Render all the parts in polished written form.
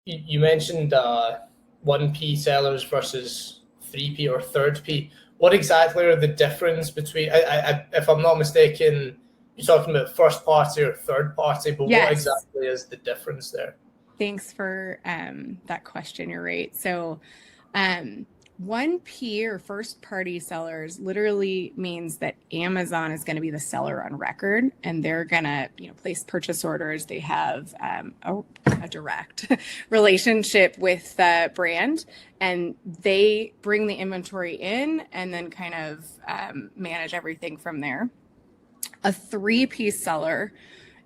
You mentioned 1P sellers versus 3P or third P. What exactly are the difference between, if I'm not mistaken, you're talking about first party or third party, but what Yes. exactly is the difference there? Thanks for that question. You're right. So, um, 1P or first party sellers literally means that Amazon is going to be the seller on record and they're going to, place purchase orders. They have a direct relationship with the brand and they bring the inventory in and then kind of manage everything from there. A 3P seller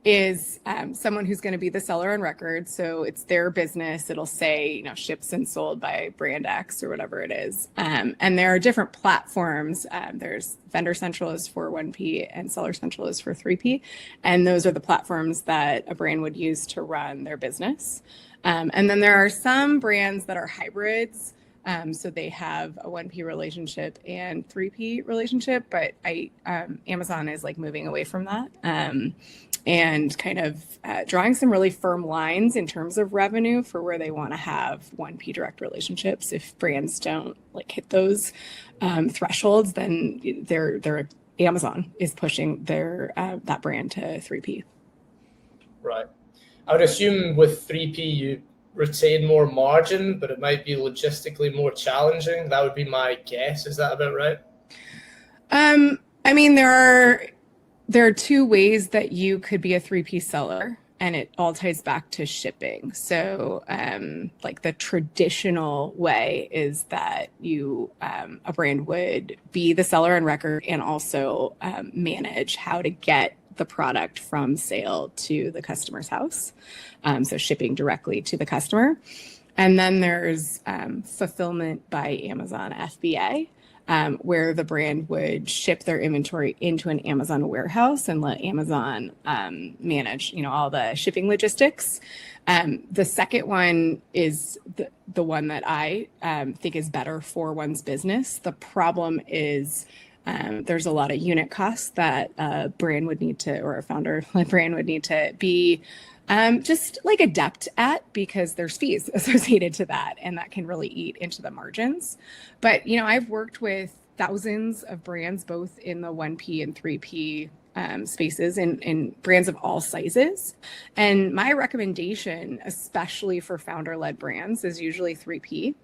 is someone who's going to be the seller on record. So it's their business. It'll say, ships and sold by brand X or whatever it is. And there are different platforms. There's Vendor Central is for 1P and Seller Central is for 3P. And those are the platforms that a brand would use to run their business. And then there are some brands that are hybrids. So they have a 1P relationship and 3P relationship, but Amazon is like moving away from that. And kind of drawing some really firm lines in terms of revenue for where they want to have 1P direct relationships. If brands don't like hit those thresholds, then they're Amazon is pushing their that brand to 3P. Right. I would assume with 3P you retain more margin, but it might be logistically more challenging. That would be my guess. Is that about right? I mean, there are two ways that you could be a 3P seller, and it all ties back to shipping. So, like the traditional way is that a brand would be the seller on record and also manage how to get the product from sale to the customer's house. So shipping directly to the customer. And then there's fulfillment by Amazon FBA, where the brand would ship their inventory into an Amazon warehouse and let Amazon manage, all the shipping logistics. The second one is the one that I think is better for one's business. The problem is there's a lot of unit costs that a brand would need to, or a founder brand would need to be just like adept at, because there's fees associated to that and that can really eat into the margins. But, I've worked with thousands of brands, both in the 1P and 3P spaces and brands of all sizes. And my recommendation, especially for founder-led brands, is usually 3P.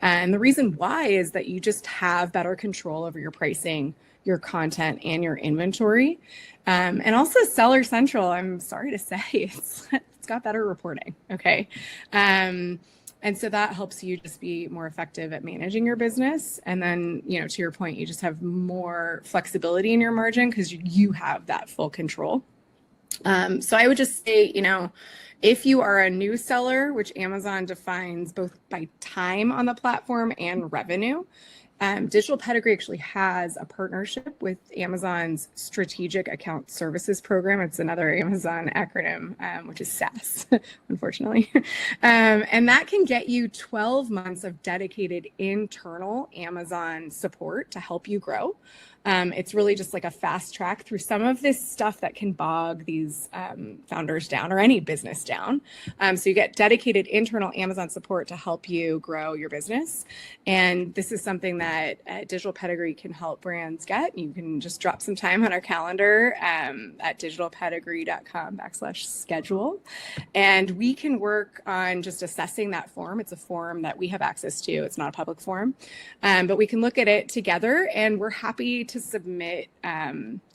And the reason why is that you just have better control over your pricing, your content, and your inventory. And also Seller Central, I'm sorry to say, it's got better reporting, okay? And so that helps you just be more effective at managing your business. And then, to your point, you just have more flexibility in your margin because you have that full control. So I would just say, if you are a new seller, which Amazon defines both by time on the platform and revenue, Digital Pedigree actually has a partnership with Amazon's Strategic Account Services Program. It's another Amazon acronym, which is SaaS, unfortunately. And that can get you 12 months of dedicated internal Amazon support to help you grow. It's really just like a fast track through some of this stuff that can bog these founders down or any business down. So you get dedicated internal Amazon support to help you grow your business. And this is something that Digital Pedigree can help brands get. You can just drop some time on our calendar at digitalpedigree.com/schedule. And we can work on just assessing that form. It's a form that we have access to. It's not a public form, but we can look at it together, and we're happy to submit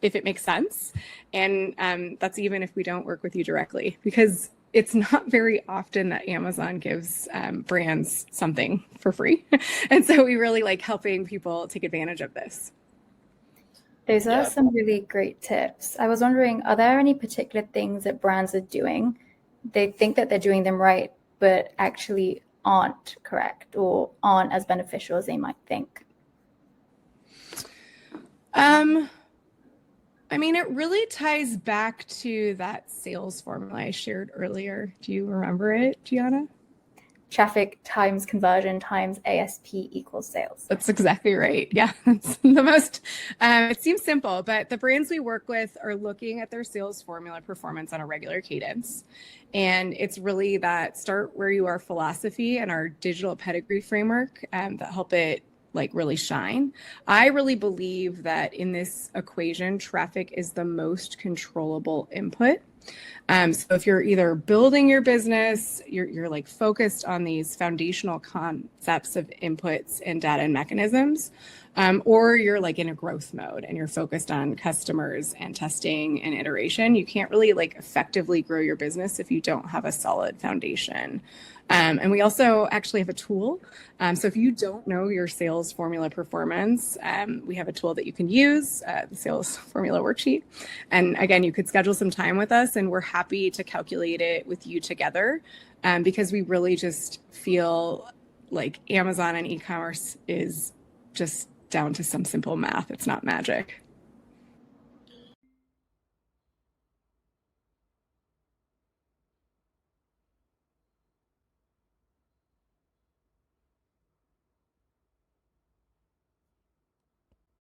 if it makes sense. And that's even if we don't work with you directly, because it's not very often that Amazon gives brands something for free. And so we really like helping people take advantage of this. Those are some really great tips. I was wondering, are there any particular things that brands are doing? They think that they're doing them right, but actually aren't correct or aren't as beneficial as they might think? I mean, it really ties back to that sales formula I shared earlier. Do you remember it, Gianna? traffic times conversion times ASP equals sales. That's exactly right. Yeah, it's the most, it seems simple, but the brands we work with are looking at their sales formula performance on a regular cadence. And it's really that start where you are philosophy and our digital pedigree framework that help it like really shine. I really believe that in this equation, traffic is the most controllable input. So if you're either building your business, you're like focused on these foundational concepts of inputs and data and mechanisms, or you're like in a growth mode and you're focused on customers and testing and iteration, you can't really like effectively grow your business if you don't have a solid foundation. And we also actually have a tool. So if you don't know your sales formula performance, we have a tool that you can use, the sales formula worksheet. And again, you could schedule some time with us and we're happy to calculate it with you together because we really just feel like Amazon and e-commerce is just down to some simple math. It's not magic.